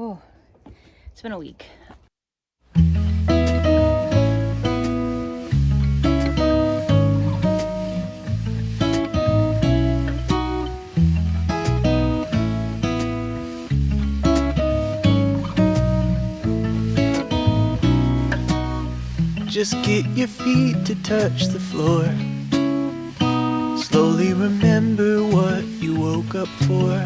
Oh, it's been a week. Just get your feet to touch the floor. Slowly remember what you woke up for.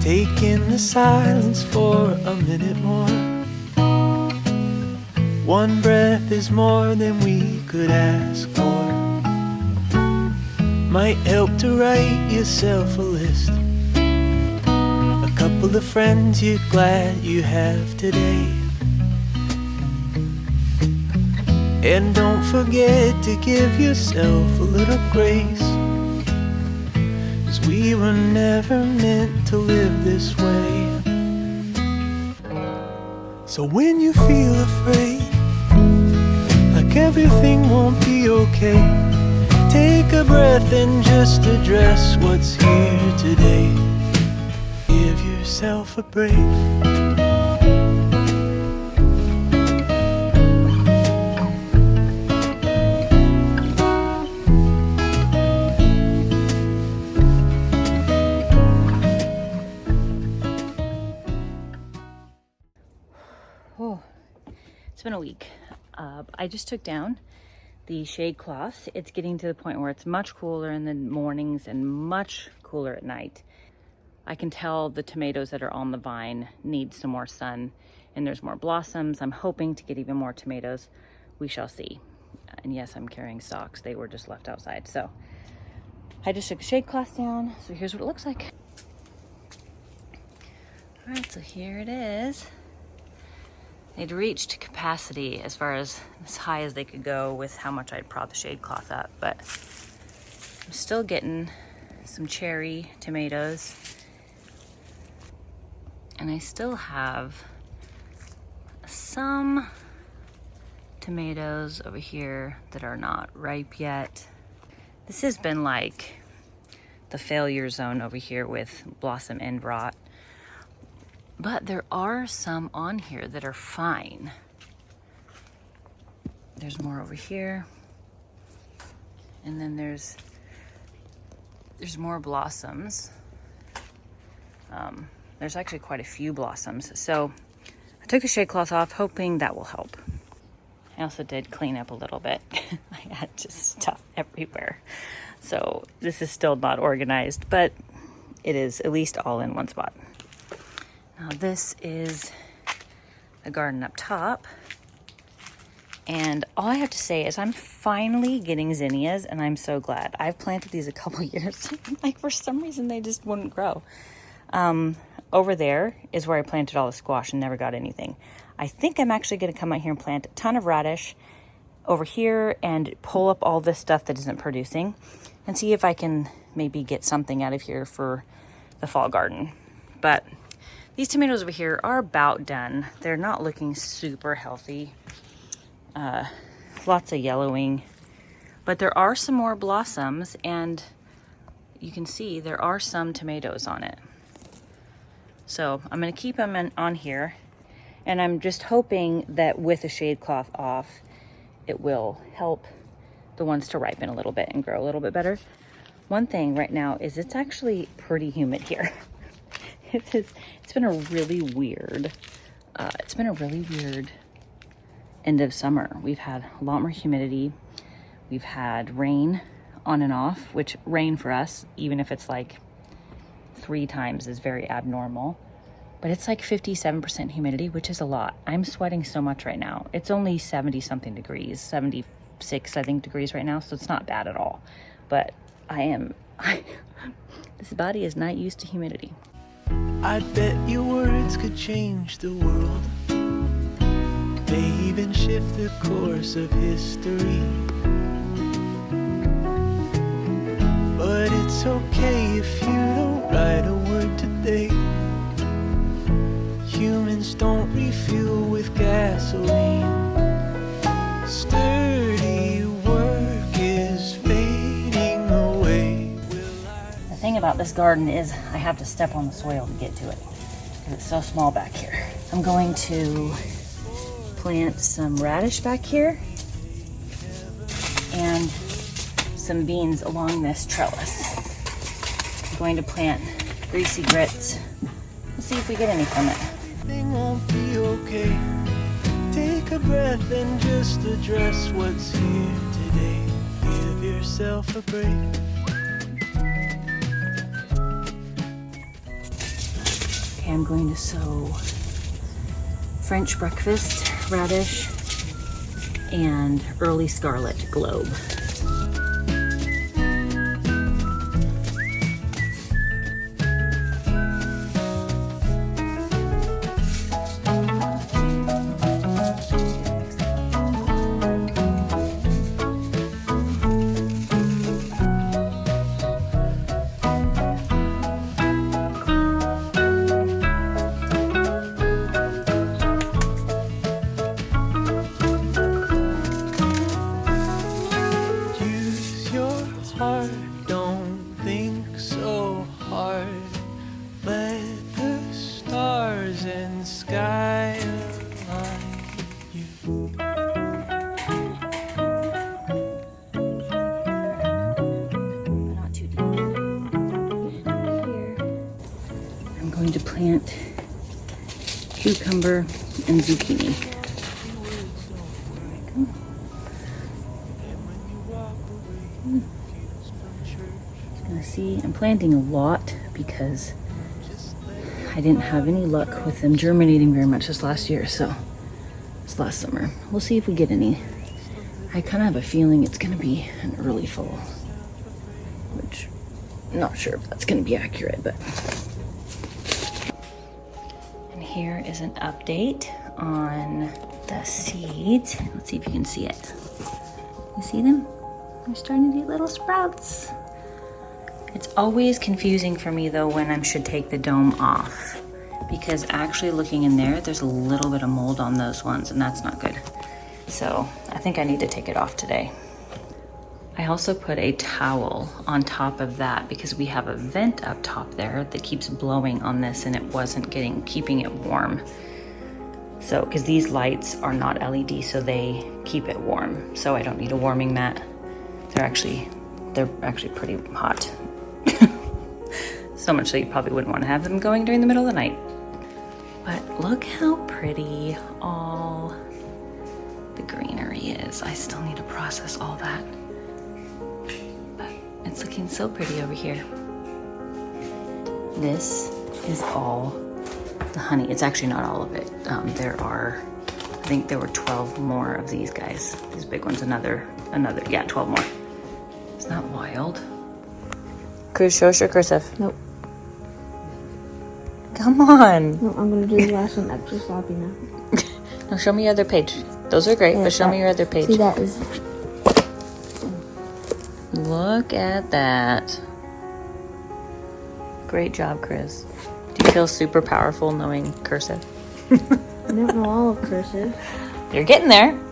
Take in the silence for a minute more. One breath is more than we could ask for. Might help to write yourself a list. A couple of friends you're glad you have today. And don't forget to give yourself a little grace, 'cause we were never meant to live this way. So when you feel afraid, like everything won't be okay, take a breath and just address what's here today. Give yourself a break. Oh, it's been a week. I just took down the shade cloths. It's getting to the point where it's much cooler in the mornings and much cooler at night. I can tell the tomatoes that are on the vine need some more sun, and there's more blossoms. I'm hoping to get even more tomatoes. We shall see. And yes, I'm carrying stalks. They were just left outside. So I just took the shade cloth down. So here's what it looks like. All right, so here it is. They'd reached capacity as far as high as they could go with how much I'd prop the shade cloth up, but I'm still getting some cherry tomatoes, and I still have some tomatoes over here that are not ripe yet. This has been like the failure zone over here with blossom end rot. But there are some on here that are fine. There's more over here. And then there's more blossoms. There's actually quite a few blossoms. So I took the shade cloth off, hoping that will help. I also did clean up a little bit. I had just stuff everywhere. So this is still not organized, but it is at least all in one spot. Now this is the garden up top, and all I have to say is I'm finally getting zinnias, and I'm so glad. I've planted these a couple years, like for some reason they just wouldn't grow. Over there is where I planted all the squash and never got anything. I think I'm actually going to come out here and plant a ton of radish over here and pull up all this stuff that isn't producing and see if I can maybe get something out of here for the fall garden. But these tomatoes over here are about done. They're not looking super healthy. Lots of yellowing. But there are some more blossoms, and you can see there are some tomatoes on it. So I'm going to keep them on here. And I'm just hoping that with the shade cloth off, it will help the ones to ripen a little bit and grow a little bit better. One thing right now is it's actually pretty humid here. It's been a really weird end of summer. We've had a lot more humidity. We've had rain on and off, which rain for us, even if it's like 3 times, is very abnormal. But it's like 57% humidity, which is a lot. I'm sweating so much right now. It's only 70 something degrees, 76 I think degrees right now, so it's not bad at all. But this body is not used to humidity. I'd bet your words could change the world. May even shift the course of history. But it's okay if you don't write a word today. Humans don't refuel with gasoline. Sturdy work is fading away. about this garden is I have to step on the soil to get to it because it's so small back here. I'm going to plant some radish back here and some beans along this trellis. I'm going to plant greasy grits. We'll see if we get any from it. Everything won't be okay. Take a breath and just address what's here today. Give yourself a break. Okay, I'm going to sow French breakfast radish and early scarlet globe. Don't think so hard. Let the stars and sky align you. Not too deep. Here. I'm going to plant cucumber and zucchini. See, I'm planting a lot because I didn't have any luck with them germinating very much this last year, so this last summer. We'll see if we get any. I kind of have a feeling it's going to be an early fall, which I'm not sure if that's going to be accurate, but. And here is an update on the seeds. Let's see if you can see it. You see them? They're starting to get little sprouts. It's always confusing for me though when I should take the dome off, because actually looking in there, there's a little bit of mold on those ones and that's not good. So I think I need to take it off today. I also put a towel on top of that because we have a vent up top there that keeps blowing on this and it wasn't keeping it warm. So, because these lights are not LED, so they keep it warm. So I don't need a warming mat. They're actually pretty hot. So much so you probably wouldn't want to have them going during the middle of the night. But look how pretty all the greenery is. I still need to process all that. But it's looking so pretty over here. This is all the honey. It's actually not all of it. I think there were 12 more of these guys. These big ones, yeah, 12 more. Isn't that wild? Cruz, show us your cursive. Nope. Come on. No, I'm gonna do the last one extra sloppy now. No, show me your other page. Those are great, but show me your other page. See, that is. Look at that. Great job, Chris. Do you feel super powerful knowing cursive? I don't know all of cursive. You're getting there. Yeah,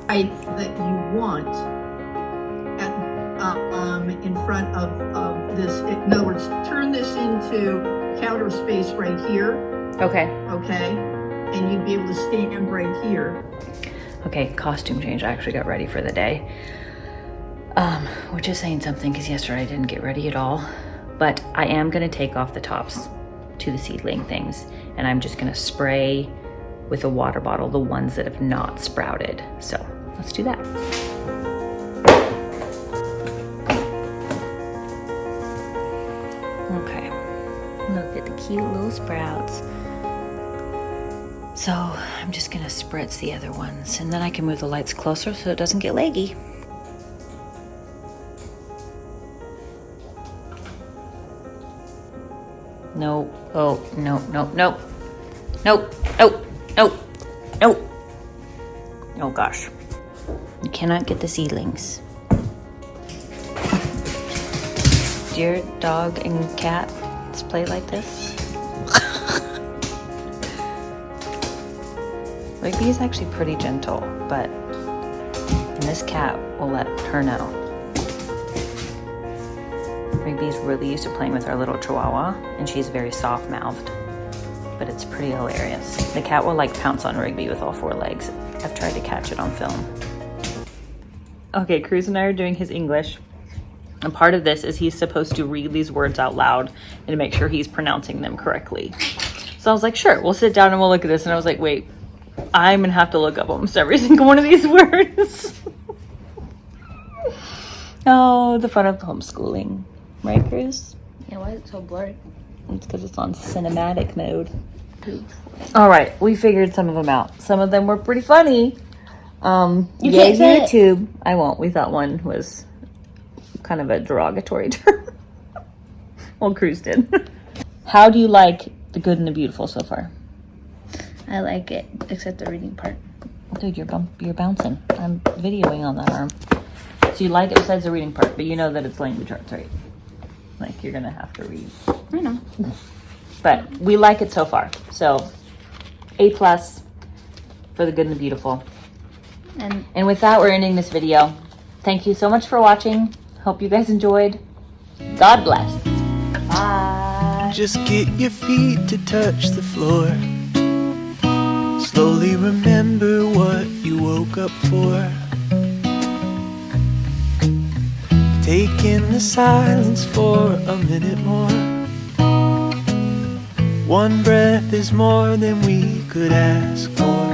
I guess. That you want in front of this. In other words, turn this into counter space right here. Okay, and you'd be able to stand right here. Okay, costume change. I actually got ready for the day, which is saying something because yesterday I didn't get ready at all. But I am going to take off the tops to the seedling things, and I'm just going to spray with a water bottle the ones that have not sprouted. So let's do that. Okay, look at the cute little sprouts. So I'm just gonna spritz the other ones, and then I can move the lights closer so it doesn't get leggy. No, oh, no, no, no. No, no, no, no. Oh gosh. You cannot get the seedlings. Do your dog and cat play like this? Rigby is actually pretty gentle, but this cat will let her know. Rigby's really used to playing with our little chihuahua, and she's very soft-mouthed, but it's pretty hilarious. The cat will like pounce on Rigby with all 4 legs. I've tried to catch it on film. Okay, Cruz and I are doing his English, and part of this is he's supposed to read these words out loud and to make sure he's pronouncing them correctly. So I was like, sure, we'll sit down and we'll look at this. And I was like, wait, I'm gonna have to look up almost every single one of these words. Oh, the fun of homeschooling. Right, Cruz? Yeah, why is it so blurry? It's because it's on cinematic mode. All right, we figured some of them out. Some of them were pretty funny. You can't say it. YouTube. I won't. We thought one was kind of a derogatory term. Well, Cruz did. How do you like The Good and the Beautiful so far? I like it, except the reading part. Dude, you're bouncing. I'm videoing on that arm. So you like it besides the reading part, but you know that it's language arts, right? Like, you're gonna have to read. I know. But we like it so far. So, A+ for The Good and the Beautiful. And with that, we're ending this video. Thank you so much for watching. Hope you guys enjoyed. God bless. Bye. Just get your feet to touch the floor. Slowly remember what you woke up for. Take in the silence for a minute more. One breath is more than we could ask for.